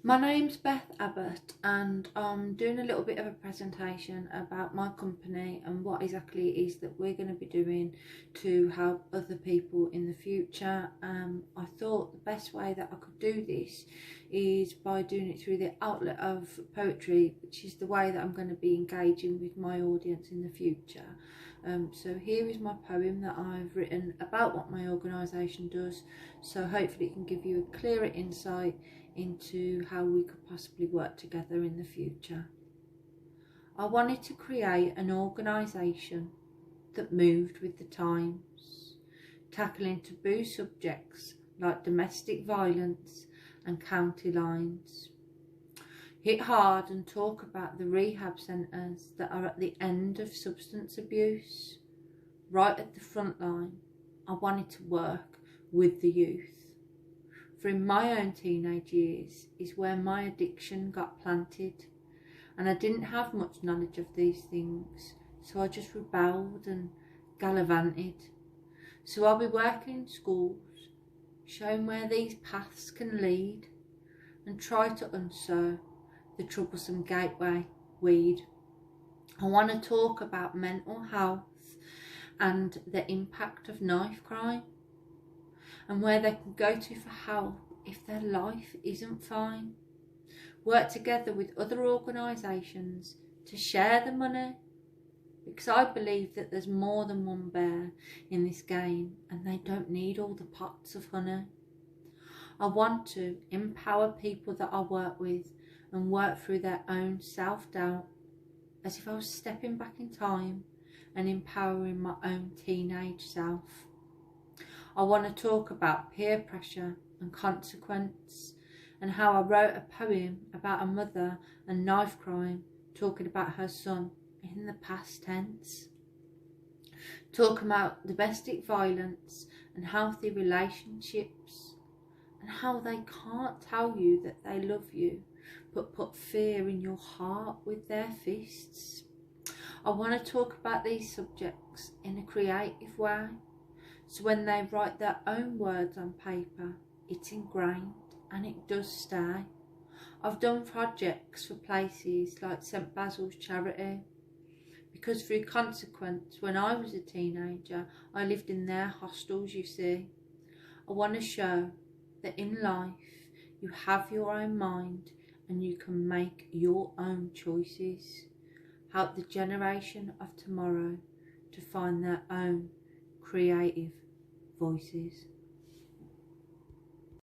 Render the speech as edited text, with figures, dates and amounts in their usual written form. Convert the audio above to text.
My name's Beth Abbott and I'm doing a little bit of a presentation about my company and what exactly it is that we're going to be doing to help other people in the future. I thought the best way that I could do this is by doing it through the outlet of poetry, which is the way that I'm going to be engaging with my audience in the future. So here is my poem that I've written about what my organisation does, so hopefully it can give you a clearer insight into how we could possibly work together in the future. I wanted to create an organisation that moved with the times, tackling taboo subjects like domestic violence and county lines. Hit hard and talk about the rehab centres that are at the end of substance abuse. Right at the front line, I wanted to work with the youth. For in my own teenage years is where my addiction got planted, and I didn't have much knowledge of these things, so I just rebelled and gallivanted. So I'll be working in schools, showing where these paths can lead, and try to unsow the troublesome gateway weed. I want to talk about mental health and the impact of knife crime, and where they can go to for help if their life isn't fine. Work together with other organisations to share the money, because I believe that there's more than one bear in this game and they don't need all the pots of honey. I want to empower people that I work with and work through their own self-doubt, as if I was stepping back in time and empowering my own teenage self. I want to talk about peer pressure and consequence, and how I wrote a poem about a mother and knife crime, talking about her son in the past tense. Talking about domestic violence and healthy relationships, and how they can't tell you that they love you but put fear in your heart with their fists. I want to talk about these subjects in a creative way, so when they write their own words on paper, it's ingrained and it does stay. I've done projects for places like St Basil's Charity, because through consequence, when I was a teenager, I lived in their hostels, you see. I want to show that in life, you have your own mind and you can make your own choices. Help the generation of tomorrow to find their own creative voices.